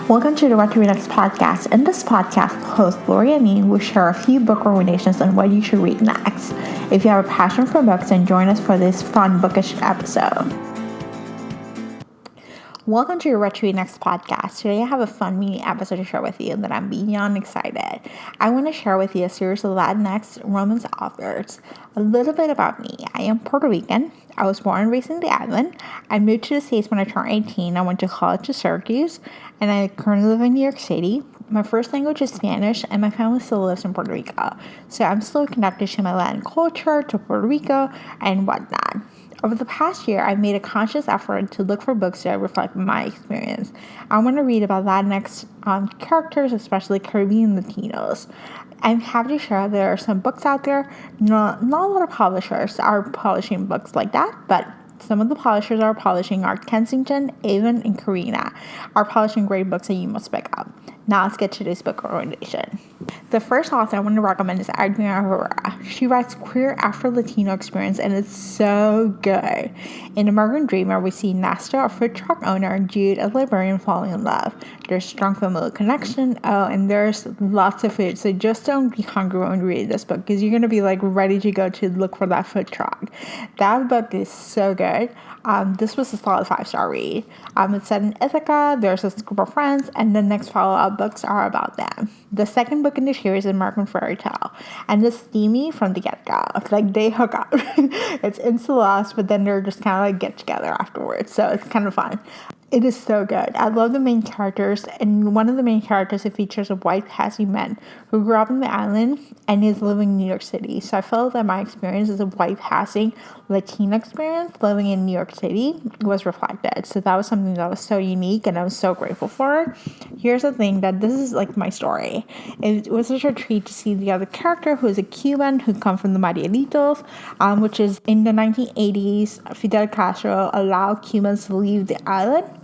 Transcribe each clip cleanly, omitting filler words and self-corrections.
Welcome to the What to Read Next podcast. In this podcast, host Lori and me will share a few book recommendations on what you should read next. If you have a passion for books, then join us for this fun bookish episode. Welcome to your What to Read Next podcast. Today I have a fun mini episode to share with you that I'm beyond excited. I want to share with you a series of Latinx Romance Authors. A little bit about me. I am Puerto Rican. I was born and raised in the island. I moved to the States when I turned 18. I went to college to Syracuse, and I currently live in New York City. My first language is Spanish, and my family still lives in Puerto Rico. So I'm still connected to my Latin culture, to Puerto Rico, and whatnot. Over the past year, I've made a conscious effort to look for books that reflect my experience. I want to read about Latinx characters, especially Caribbean Latinos. I'm happy to share there are some books out there. Not a lot of publishers are publishing books like that, but some of the publishers are publishing are Kensington, Avon, and Carina are publishing great books that you must pick up. Now let's get to this book recommendation. The first author I want to recommend is Adriana Herrera. She writes queer Afro-Latino experience and it's so good. In American Dreamer, we see Nesta, a food truck owner, and Jude, a librarian, falling in love. There's strong family connection, and there's lots of food. So just don't be hungry when you read this book because you're going to be ready to go to look for that food truck. That book is so good. This was a solid 5-star read. It's set in Ithaca, there's a group of friends, and the next follow-up books are about them. The second book in the series is American Fairy Tale, and it's steamy from the get-go. They hook up. It's instant lust, but then they're just kind of get together afterwards, so it's kind of fun. It is so good. I love the main characters, and one of the main characters it features a white passing man who grew up in the island and is living in New York City. So I felt that my experience as a white passing Latina experience living in New York City was reflected. So that was something that was so unique, and I was so grateful for. Here's the thing, that this is my story. It was such a treat to see the other character, who is a Cuban who comes from the Marielitos, which is in the 1980s, Fidel Castro allowed Cubans to leave the island.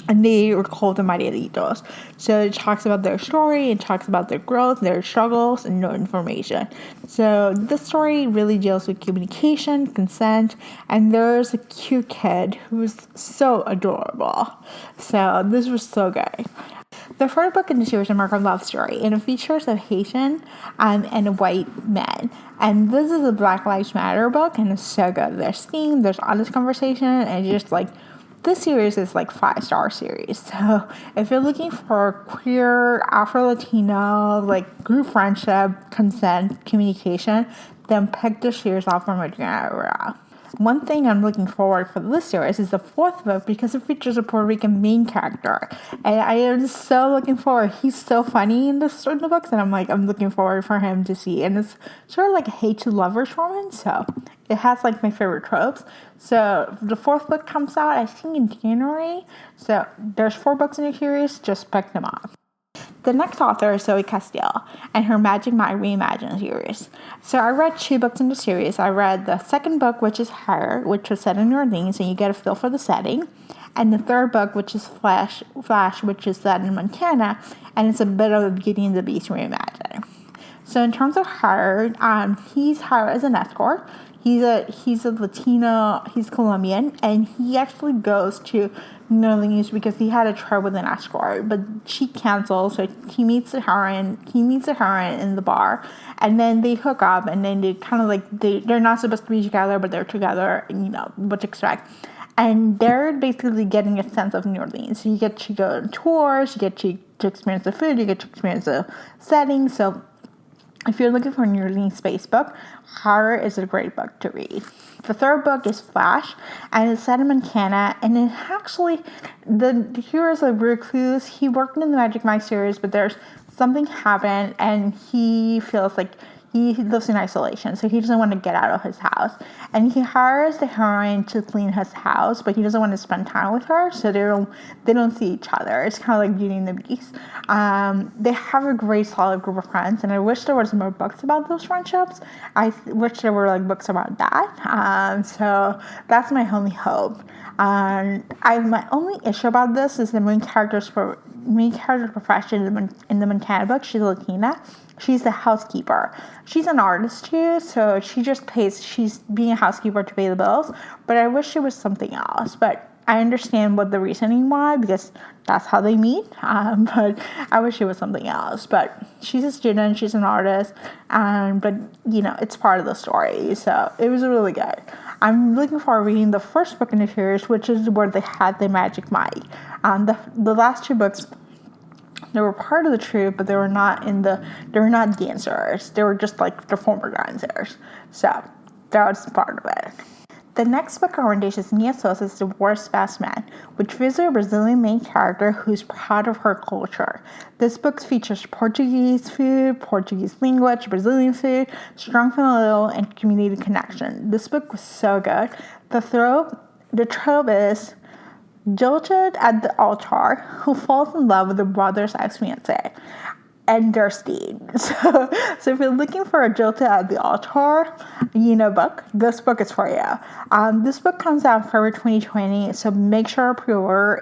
And they were called the Marielitos. So it talks about their story, it talks about their growth, their struggles, and no information. So this story really deals with communication, consent, and there's a cute kid who's so adorable. So this was so good. The third book in the series is American Love Story, and it features a Haitian and a white man. And this is a Black Lives Matter book, and it's so good. There's theme, there's honest conversation, and just this series is 5-star series. So if you're looking for queer, Afro-Latino, group friendship, consent, communication, then pick this series off from Adriana Herrera. One thing I'm looking forward for this series is the fourth book because it features a Puerto Rican main character. And I am so looking forward. He's so funny in the books, and I'm looking forward for him to see. And it's sort of like a hate to lovers romance, so it has my favorite tropes. So the fourth book comes out, I think, in January. So there's 4 books in the series, just pick them up. The next author is Zoe Castile and her Magic Mike Reimagined series. So I read 2 books in the series. I read the second book, which is Her, which was set in New Orleans, and you get a feel for the setting. And the third book, which is Flash, which is set in Montana, and it's a bit of Beauty and the Beast reimagined. So in terms of Her, he's hired as an escort. He's a Latino, he's Colombian, and he actually goes to New Orleans because he had a trip with an escort, but she cancels, so he meets her in the bar, and then they hook up, and then they kind of they're not supposed to be together, but they're together, what to expect. And they're basically getting a sense of New Orleans. So you get to go on tours, you get to experience the food, you get to experience the setting, so if you're looking for a New Orleans space book, Horror is a great book to read. The third book is Flash, and it's set in Montana, and it actually, the hero is a recluse. He worked in the Magic Mike series, but there's something happened, and he feels he lives in isolation, so he doesn't want to get out of his house. And he hires the heroine to clean his house, but he doesn't want to spend time with her, so they don't see each other. It's kind of like Beauty and the Beast. They have a great, solid group of friends, and I wish there was more books about those friendships. I wish there were books about that. So that's my only hope. My only issue about this is the main character's profession in the Montana book. She's Latina. She's the housekeeper. She's an artist too, so she's being a housekeeper to pay the bills, but I wish it was something else. But I understand what the reasoning why, because that's how they meet. But I wish it was something else. But she's a student, she's an artist, but it's part of the story. So it was really good. I'm looking forward to reading the first book in the series, which is where they had the magic mic. The last two books, they were part of the troupe, but they were not dancers. They were just like the former dancers. So that was part of it. The next book recommendation is Mia Sosa's The World's Best Man, which features a Brazilian main character who's proud of her culture. This book features Portuguese food, Portuguese language, Brazilian food, strong familial and community connection. This book was so good. The trope is jilted at the altar who falls in love with the brother's ex-fiancé. And thirsty. So if you're looking for a jilted at the altar, book, this book is for you. This book comes out in February 2020, so make sure to pre-order.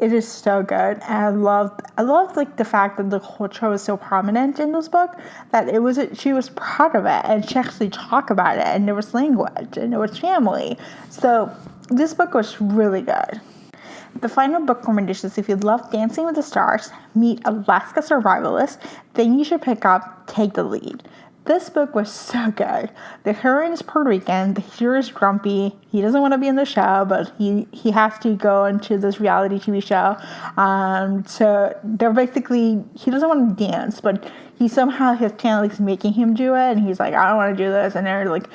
It is so good, and I love like the fact that the culture was so prominent in this book, that she was proud of it, and she actually talked about it, and there was language, and there was family. So this book was really good. The final book recommendation is if you love Dancing with the Stars, meet Alaska Survivalist, then you should pick up Take the Lead. This book was so good. The heroine is Puerto Rican, the hero is grumpy, he doesn't want to be in the show, but he has to go into this reality TV show. So they're basically, he doesn't want to dance, but his talent is making him do it, and he's like, I don't want to do this, and they're like,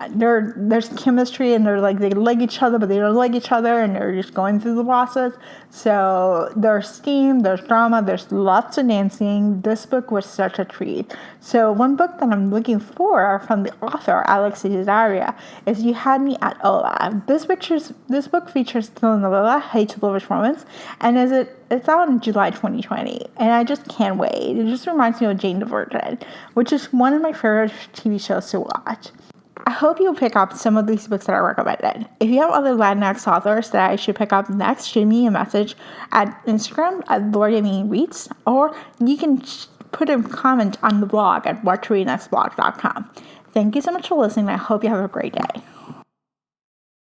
there's chemistry, and they're like, they like each other, but they don't like each other, and they're just going through the process. So there's steam, there's drama, there's lots of dancing. This book was such a treat. So one book that I'm looking for from the author, Alex Cesaria, is You Had Me at Ola. This book features telenovela Hey to Latinx Romance, and it's out in July 2020, and I just can't wait. It just reminds me of Jane the Virgin, which is one of my favorite TV shows to watch. I hope you'll pick up some of these books that I recommended. If you have other Latinx authors that I should pick up next, shoot me a message at Instagram at LoriAmeenReads, or you can put a comment on the blog at whattoreadnextblog.com. Thank you so much for listening. I hope you have a great day.